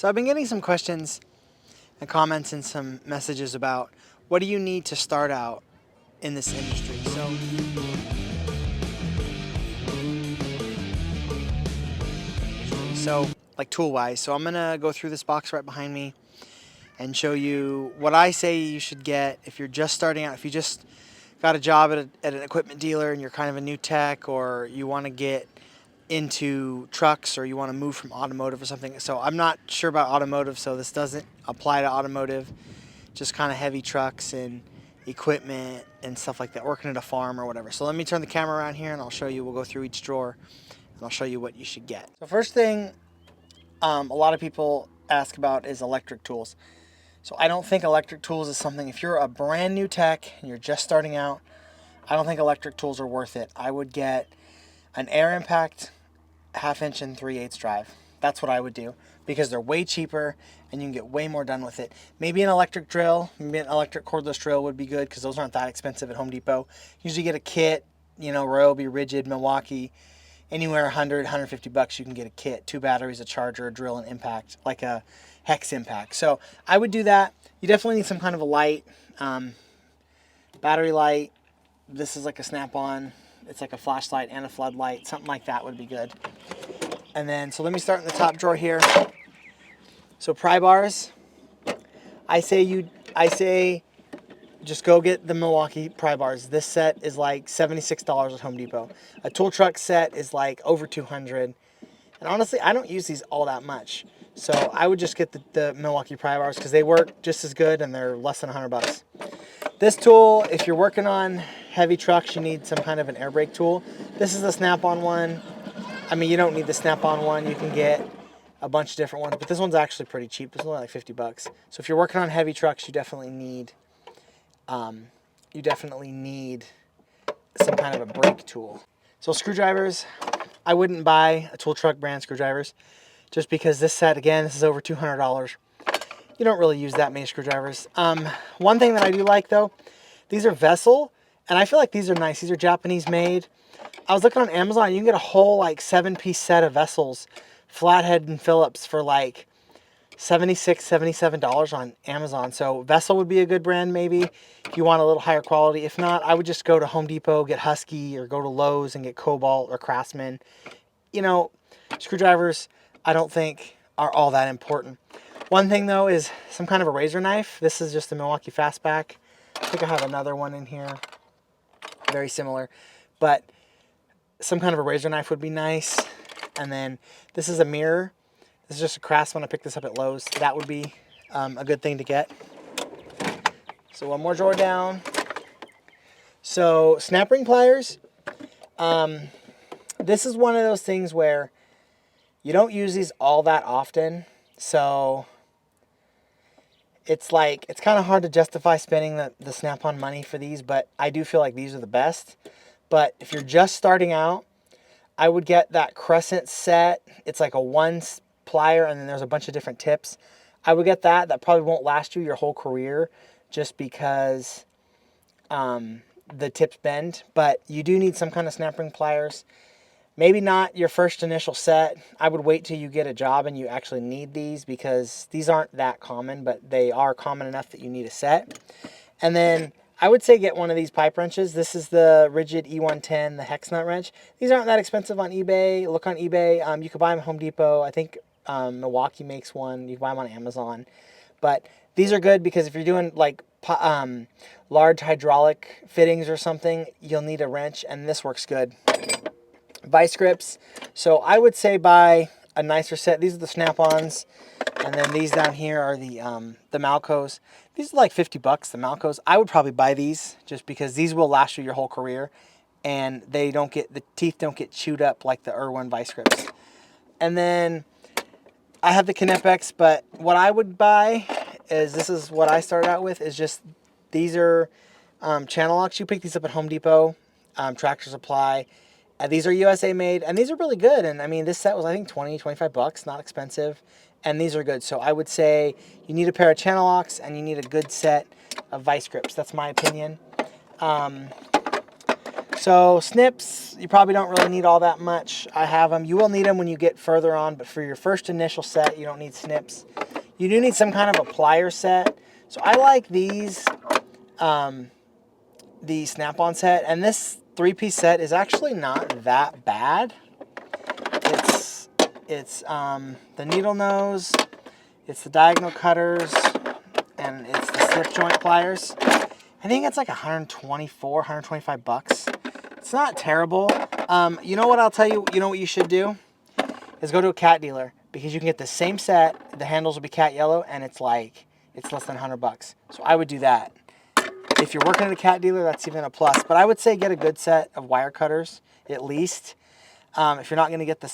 So I've been getting some questions and comments and some messages about what do you need to start out in this industry. So like tool wise. So I'm gonna go through this box right behind me and show you what I say you should get if you're just starting out. If you just got a job at an equipment dealer and you're kind of a new tech, or you want to get into trucks, or you want to move from automotive or something. So I'm not sure about automotive, so this doesn't apply to automotive, just kind of heavy trucks and equipment and stuff like that, working at a farm or whatever. So let me turn the camera around here and I'll show you. We'll go through each drawer and I'll show you what you should get. So first thing a lot of people ask about is electric tools. So I don't think electric tools is something, if you're a brand new tech and you're just starting out, I don't think electric tools are worth it. I would get an air impact 1/2 inch and 3/8 drive. That's what I would do, because they're way cheaper and you can get way more done with it. Maybe an electric drill, maybe an electric cordless drill would be good, because those aren't that expensive at Home Depot. Usually get a kit, Ryobi, Rigid, Milwaukee, anywhere 100, 150 bucks you can get a kit, 2 batteries, a charger, a drill, and impact, like a hex impact. So I would do that. You definitely need some kind of a light, battery light. This is like a snap-on. It's like a flashlight and a floodlight. Something like that would be good. And then, so let me start in the top drawer here. So pry bars. I say just go get the Milwaukee pry bars. This set is like $76 at Home Depot. A tool truck set is like over $200. And honestly, I don't use these all that much. So I would just get the Milwaukee pry bars, because they work just as good and they're less than 100 bucks. This tool, if you're working on heavy trucks, you need some kind of an air brake tool. This is a snap-on one. I mean, you don't need the snap-on one. You can get a bunch of different ones, but this one's actually pretty cheap. This is only like 50 bucks. So if you're working on heavy trucks, you definitely need some kind of a brake tool. So screwdrivers, I wouldn't buy a tool truck brand screwdrivers, just because this set, again, this is over $200. You don't really use that many screwdrivers. One thing that I do like, though, these are Vessel, and I feel like these are nice. These are Japanese made. I was looking on Amazon. You can get a whole like 7-piece set of Vessels, flathead and Phillips, for like $76, $77 on Amazon. So Vessel would be a good brand maybe if you want a little higher quality. If not, I would just go to Home Depot, get Husky, or go to Lowe's and get Cobalt or Craftsman. Screwdrivers I don't think are all that important. One thing though is some kind of a razor knife. This is just a Milwaukee Fastback. I think I have another one in here, very similar, but some kind of a razor knife would be nice. And then this is a mirror. This is just a Craftsman. I picked this up at Lowe's. That would be a good thing to get. So one more drawer down. So snap ring pliers. This is one of those things where you don't use these all that often. So it's kind of hard to justify spending the snap-on money for these, but I do feel like these are the best. But if you're just starting out, I would get that Crescent set. It's like a 1 plier, and then there's a bunch of different tips. I would get that. That probably won't last you your whole career, just because the tips bend. But you do need some kind of snap ring pliers. Maybe not your first initial set. I would wait till you get a job and you actually need these, because these aren't that common, but they are common enough that you need a set. And then I would say get one of these pipe wrenches. This is the Rigid E110, the hex nut wrench. These aren't that expensive on eBay. Look on eBay. You could buy them at Home Depot. I think Milwaukee makes one. You can buy them on Amazon. But these are good, because if you're doing like large hydraulic fittings or something, you'll need a wrench, and this works good. Vice grips. So I would say buy a nicer set. These are the snap-ons, and then these down here are the Malcos. These are like 50 bucks, the Malcos. I would probably buy these, just because these will last you your whole career, and the teeth don't get chewed up like the Irwin vice grips. And then I have the Knipex, but what I would buy is, this is what I started out with, is just, these are channel locks. You pick these up at Home Depot, Tractor Supply. These are USA made, and these are really good. And I mean, this set was, I think, 20, 25 bucks, not expensive. And these are good. So I would say you need a pair of channel locks, and you need a good set of vice grips. That's my opinion. So snips, you probably don't really need all that much. I have them. You will need them when you get further on, but for your first initial set, you don't need snips. You do need some kind of a plier set. So I like these, the Snap-on set, and this 3-piece set is actually not that bad. It's the needle nose, it's the diagonal cutters, and it's the slip joint pliers. I think it's like 124, 125 bucks. It's not terrible. You know what I'll tell you, you know what you should do? Is go to a cat dealer, because you can get the same set, the handles will be cat yellow, and it's less than 100 bucks. So I would do that. If you're working at a cat dealer, that's even a plus. But I would say get a good set of wire cutters, at least. If you're not going to get the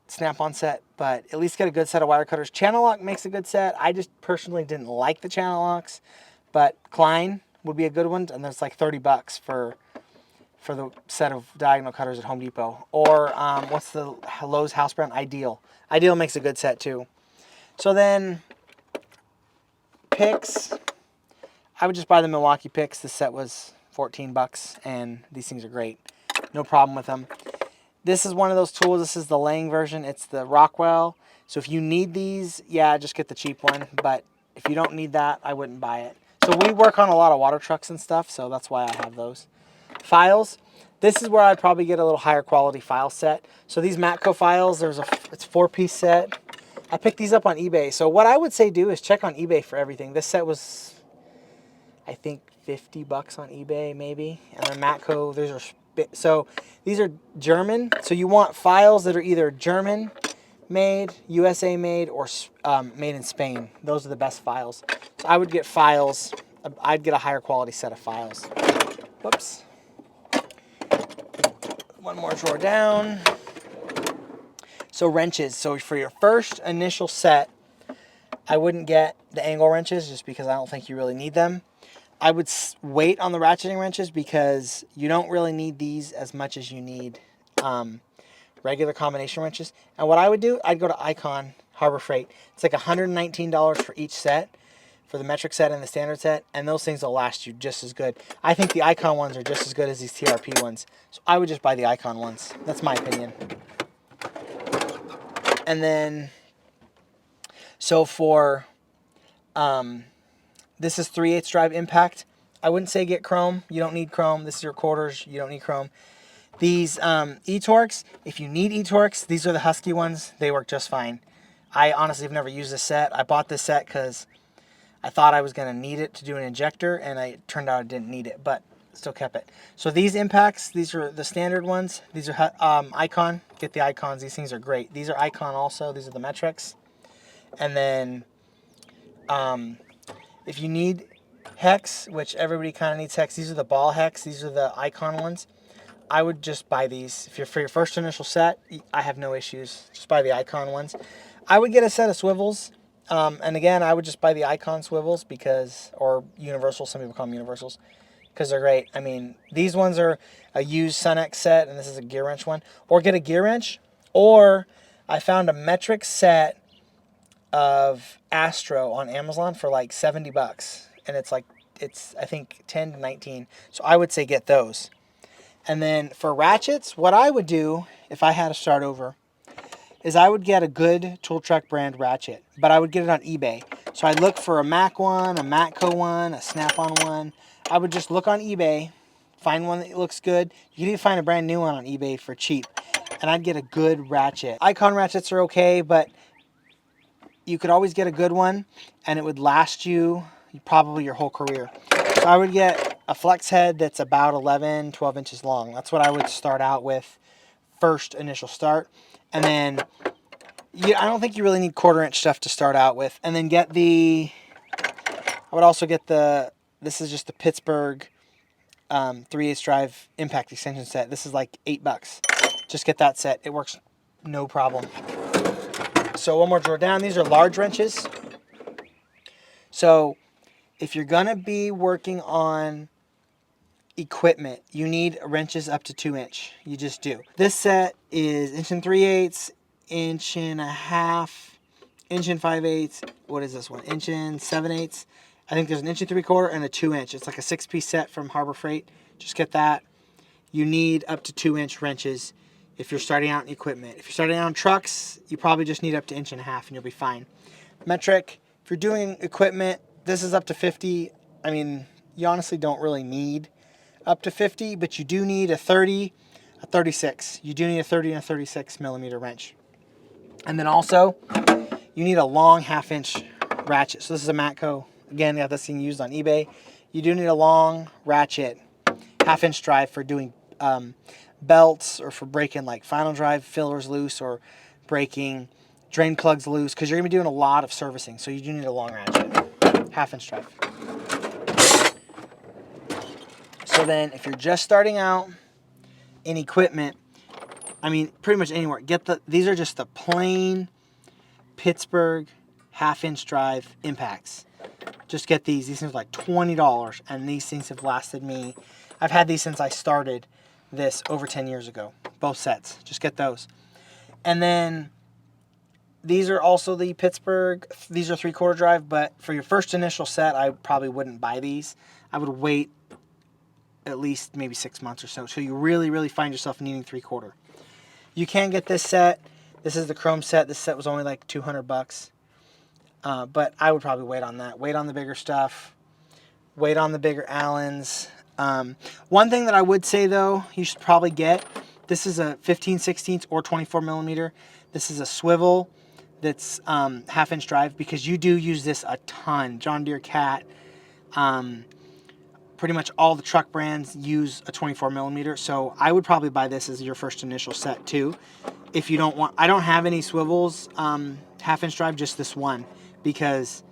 Snap-on set, but at least get a good set of wire cutters. Channel lock makes a good set. I just personally didn't like the channel locks, but Klein would be a good one, and there's like 30 bucks for the set of diagonal cutters at Home Depot. Or what's the Lowe's house brand? Ideal. Ideal makes a good set too. So then picks, I would just buy the Milwaukee picks. This set was 14 bucks, and these things are great. No problem with them. This is one of those tools. This is the Lang version. It's the Rockwell. So if you need these, yeah, just get the cheap one. But if you don't need that, I wouldn't buy it. So we work on a lot of water trucks and stuff, so that's why I have those. Files. This is where I'd probably get a little higher quality file set. So these Matco files, it's a 4-piece set. I picked these up on eBay. So what I would say do is check on eBay for everything. This set was, I think, 50 bucks on eBay maybe. And then Matco, so these are German. So you want files that are either German made, USA made, or made in Spain. Those are the best files. So I would get files. I'd get a higher quality set of files. Whoops. One more drawer down. So wrenches. So for your first initial set, I wouldn't get the angle wrenches just because I don't think you really need them. I would wait on the ratcheting wrenches because you don't really need these as much as you need regular combination wrenches. And what I would do, I'd go to Icon Harbor Freight. It's like $119 for each set, for the metric set and the standard set, and those things will last you just as good. I think the Icon ones are just as good as these TRP ones. So I would just buy the Icon ones. That's my opinion. And then, so for, this is 3/8 drive impact. I wouldn't say get chrome. You don't need chrome. This is your quarters. You don't need chrome. These e-Torques, if you need e-Torques, these are the Husky ones. They work just fine. I honestly have never used this set. I bought this set because I thought I was going to need it to do an injector, and it turned out I didn't need it, but still kept it. So these impacts, these are the standard ones. These are Icon. Get the Icons. These things are great. These are Icon also. These are the metrics. And then if you need hex, which everybody kind of needs hex, these are the ball hex. These are the Icon ones. I would just buy these. If you're for your first initial set, I have no issues. Just buy the Icon ones. I would get a set of swivels. And again, I would just buy the Icon swivels because, or universal, some people call them universals, because they're great. I mean, these ones are a used Sunex set, and this is a gear wrench one. Or get a gear wrench. Or I found a metric set of Astro on Amazon for like 70 bucks. And it's I think 10 to 19. So I would say get those. And then for ratchets, what I would do if I had to start over is I would get a good Tool Truck brand ratchet, but I would get it on eBay. So I'd look for a Mac one, a Matco one, a Snap-on one. I would just look on eBay, find one that looks good. You can even find a brand new one on eBay for cheap. And I'd get a good ratchet. Icon ratchets are okay, but you could always get a good one, and it would last you probably your whole career. So I would get a flex head that's about 11, 12 inches long. That's what I would start out with first initial start. And then I don't think you really need 1/4 inch stuff to start out with. And then I would also get this is just the Pittsburgh 3/8 drive impact extension set. This is like 8 bucks. Just get that set. It works no problem. So one more drawer down. These are large wrenches. So if you're going to be working on equipment, you need wrenches up to 2 inch. You just do. This set is 1 3/8, 1.5 inch, 5/8. What is this one? 7/8. I think there's an 1 3/4 and a 2 inch. It's like a 6-piece set from Harbor Freight. Just get that. you need up to 2-inch wrenches if you're starting out in equipment. If you're starting out in trucks, you probably just need up to 1.5 inches and you'll be fine. Metric, if you're doing equipment, this is up to 50. I mean, you honestly don't really need up to 50, but you do need a 30, a 36. You do need a 30 and a 36 millimeter wrench. And then also, you need a long 1/2 inch ratchet. So this is a Matco. Again, got this thing used on eBay. You do need a long ratchet, 1/2 inch drive for doing belts or for breaking like final drive fillers loose or breaking drain plugs loose, because you're going to be doing a lot of servicing. So you do need a long ratchet, 1/2 inch drive. So then if you're just starting out in equipment, I mean, pretty much anywhere, these are just the plain Pittsburgh 1/2 inch drive impacts. Just get these. These things are like $20, and these things have lasted me. I've had these since I started this over 10 years ago. Both sets. Just get those. And then these are also the Pittsburgh. These are 3/4 drive, but for your first initial set, I probably wouldn't buy these. I would wait at least maybe 6 months or so, so you really find yourself needing 3/4. You can get this set. This is the chrome set. This set was only like $200. But I would probably wait on that. Wait on the bigger stuff. Wait on the bigger Allens. One thing that I would say, though, you should probably get, this is a 15/16 or 24 millimeter. This is a swivel that's 1/2 inch drive, because you do use this a ton. John Deere, Cat, pretty much all the truck brands use a 24 millimeter. So I would probably buy this as your first initial set too. If you don't want, I don't have any swivels 1/2 inch drive, just this one, because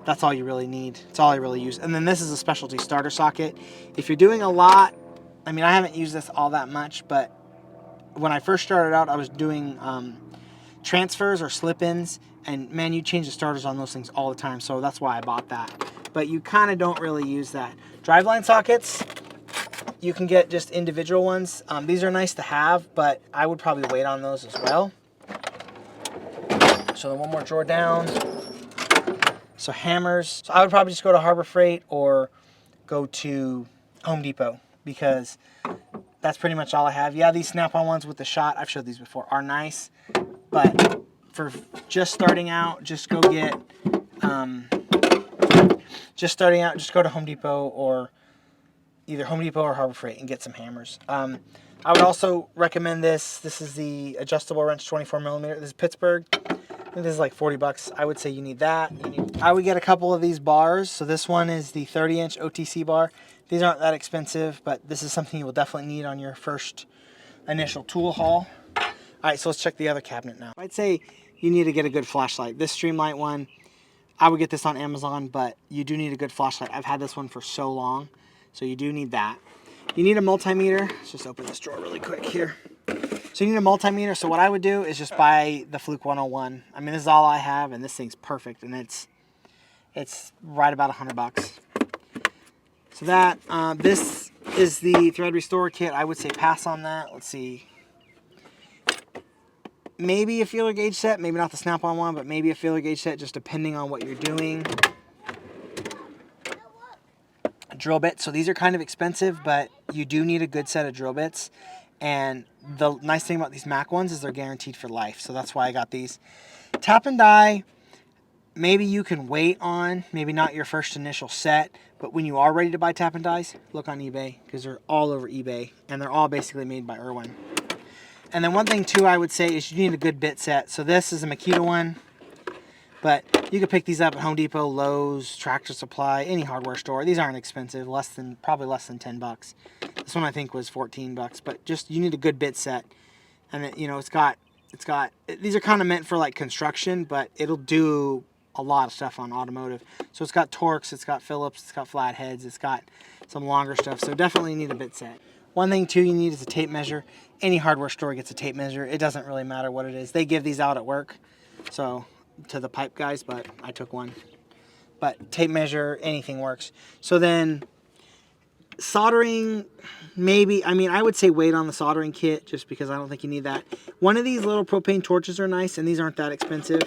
that's all you really need. It's all I really use. And then this is a specialty starter socket. If you're doing a lot, I mean, I haven't used this all that much, but when I first started out, I was doing transfers or slip-ins, and man, you change the starters on those things all the time, so that's why I bought that. But you kind of don't really use that. Driveline sockets, you can get just individual ones. These are nice to have, but I would probably wait on those as well. So then one more drawer down. So hammers. So I would probably just go to Harbor Freight or go to Home Depot, because that's pretty much all I have. Yeah, these Snap-on ones with the shot, I've showed these before, are nice. But for just starting out, just go get, just go to Home Depot, or either Home Depot or Harbor Freight, and get some hammers. I would also recommend this. This is the adjustable wrench 24 millimeter. This is Pittsburgh. I think this is like $40. I would say you need that. I would get a couple of these bars. So this one is the 30-inch OTC bar. These aren't that expensive, but this is something you will definitely need on your first initial tool haul. All right, so let's check the other cabinet now. I'd say you need to get a good flashlight. This Streamlight one, I would get this on Amazon, but you do need a good flashlight. I've had this one for so long, so you do need that. You need a multimeter. Let's just open this drawer really quick here. So you need a multimeter. So what I would do is just buy the Fluke 101. I mean, this is all I have, and this thing's perfect, and it's right about $100. So that, this is the thread restore kit. I would say pass on that. Let's see. Maybe a feeler gauge set, maybe not the Snap-on one, but maybe a feeler gauge set, just depending on what you're doing. Drill bits. So these are kind of expensive, but you do need a good set of drill bits. And the nice thing about these Mac ones is they're guaranteed for life. So that's why I got these. Tap and die, maybe you can wait on, maybe not your first initial set, but when you are ready to buy tap and dies, look on eBay, because they're all over eBay, and they're all basically made by Irwin. And then one thing too I would say is you need a good bit set. So this is a Makita one, but you can pick these up at Home Depot, Lowe's, Tractor Supply, any hardware store. These aren't expensive, probably less than $10. This one I think was $14, but just you need a good bit set. And it, you know, these are kind of meant for like construction, but it'll do a lot of stuff on automotive. So it's got Torx, it's got Phillips, it's got flatheads, it's got some longer stuff. So definitely need a bit set. One thing too you need is a tape measure. Any hardware store gets a tape measure. It doesn't really matter what it is. They give these out at work, so to the pipe guys, but I took one. But tape measure, anything works. So then soldering, maybe, I mean, I would say wait on the soldering kit, just because I don't think you need that. One of these little propane torches are nice, and these aren't that expensive.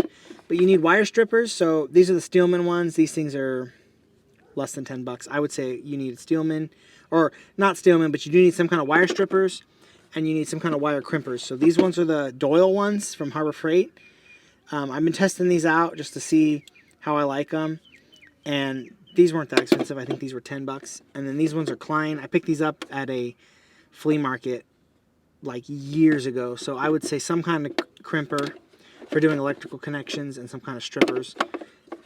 But you need wire strippers. So these are the Steelman ones. These things are less than $10. I would say you need Steelman or not Steelman, but you do need some kind of wire strippers, and you need some kind of wire crimpers. So these ones are the Doyle ones from Harbor Freight. I've been testing these out just to see how I like them, and these weren't that expensive. I think these were $10. And then these ones are Klein. I picked these up at a flea market like years ago. So I would say some kind of crimper for doing electrical connections, and some kind of strippers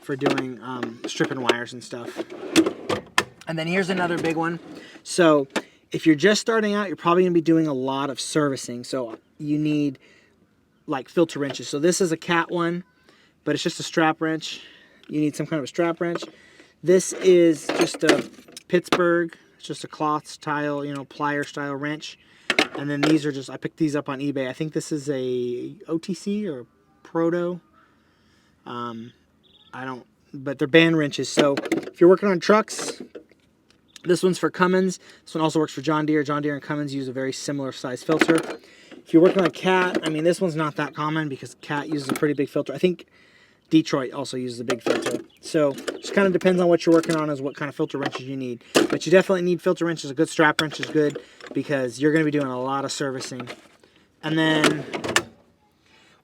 for doing stripping wires and stuff. And then here's another big one. So if you're just starting out, you're probably going to be doing a lot of servicing. So you need like filter wrenches. So this is a Cat one, but it's just a strap wrench. You need some kind of a strap wrench. This is just a Pittsburgh. It's just a cloth style, you know, plier style wrench. And then these are just, I picked these up on eBay. I think this is a OTC or a Proto. But they're band wrenches. So if you're working on trucks, this one's for Cummins. This one also works for John Deere. John Deere and Cummins use a very similar size filter. If you're working on Cat, I mean, this one's not that common because Cat uses a pretty big filter. I think Detroit also uses a big filter. So it just kind of depends on what you're working on as what kind of filter wrenches you need. But you definitely need filter wrenches. A good strap wrench is good because you're going to be doing a lot of servicing. And then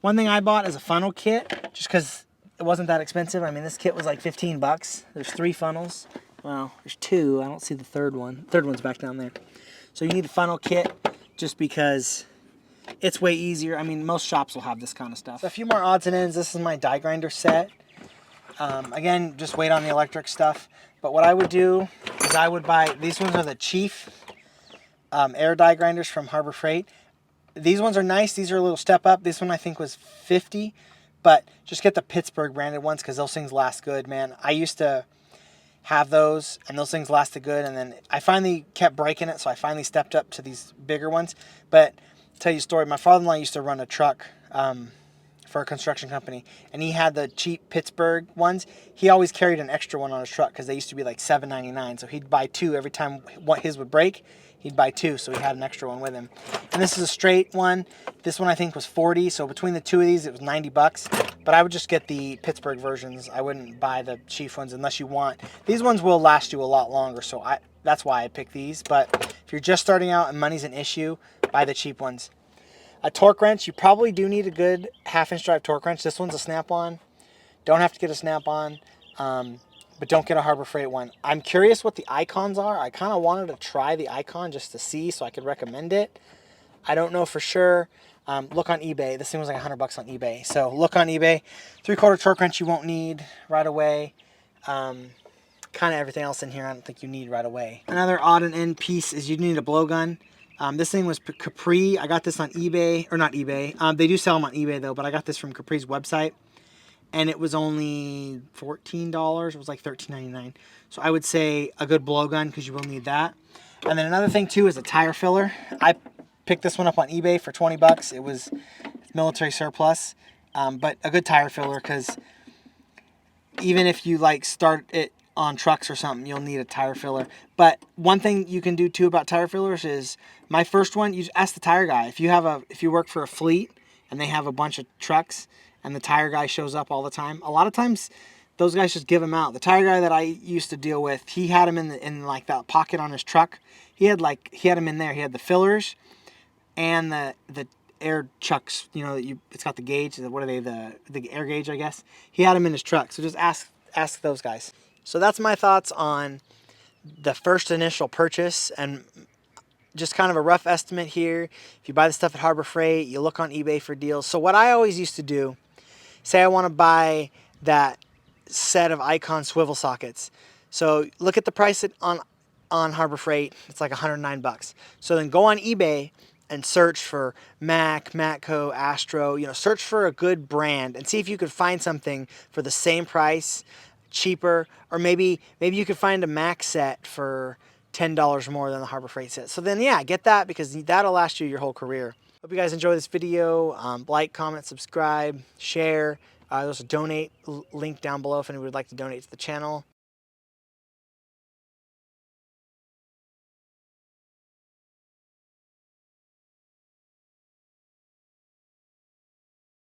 one thing I bought is a funnel kit just because it wasn't that expensive. I mean, this kit was like $15. There's 3 funnels. Well, there's 2. I don't see the third one. Third one's back down there. So you need a funnel kit just because it's way easier. I mean, most shops will have this kind of stuff. So a few more odds and ends. This is my die grinder set. Again, just wait on the electric stuff. But what I would do is I would buy, these ones are the Chief air die grinders from Harbor Freight. These ones are nice. These are a little step up. This one I think was $50. But just get the Pittsburgh branded ones because those things last good, man. I used to have those, and those things lasted good. And then I finally kept breaking it, so I finally stepped up to these bigger ones. But I'll tell you a story. My father-in-law used to run a truck for a construction company, and he had the cheap Pittsburgh ones. He always carried an extra one on his truck because they used to be like $7.99. So he'd buy 2 every time his would break. He'd buy 2, so he had an extra one with him. And this is a straight one. This one I think was $40. So between the 2 of these, it was $90. But I would just get the Pittsburgh versions. I wouldn't buy the Chief ones unless you want. These ones will last you a lot longer, so that's why I picked these. But if you're just starting out and money's an issue, buy the cheap ones. A torque wrench, you probably do need a good 1/2-inch drive torque wrench. This one's a snap-on. Don't have to get a snap-on. But don't get a Harbor Freight one. I'm curious what the icons are. I kind of wanted to try the icon just to see so I could recommend it. I don't know for sure. Look on eBay. This thing was like $100 on eBay. So look on eBay. 3/4 torque wrench you won't need right away. Kind of everything else in here I don't think you need right away. Another odd and end piece is you need a blowgun. This thing was Capri. I got this on eBay, or not eBay. They do sell them on eBay though, but I got this from Capri's website. And it was only $14. It was like $13.99. So I would say a good blowgun because you will need that. And then another thing too is a tire filler. I picked this one up on eBay for $20. It was military surplus, but a good tire filler because even if you like start it on trucks or something, you'll need a tire filler. But one thing you can do too about tire fillers is my first one. You just ask the tire guy if you work for a fleet and they have a bunch of trucks. And the tire guy shows up all the time. A lot of times, those guys just give them out. The tire guy that I used to deal with, he had them in like that pocket on his truck. He had them in there. He had the fillers and the air chucks. You know it's got the gauge. What are they? The air gauge, I guess. He had them in his truck. So just ask those guys. So that's my thoughts on the first initial purchase and just kind of a rough estimate here. If you buy the stuff at Harbor Freight, you look on eBay for deals. So what I always used to do. Say I want to buy that set of Icon swivel sockets. So look at the price on Harbor Freight. It's like $109. So then go on eBay and search for Mech, Matco, Astro. Search for a good brand and see if you could find something for the same price, cheaper, or maybe you could find a Mech set for $10 more than the Harbor Freight set. So then yeah, get that because that'll last you your whole career. Hope you guys enjoy this video. Like, comment, subscribe, share. There's a donate link down below if anyone would like to donate to the channel.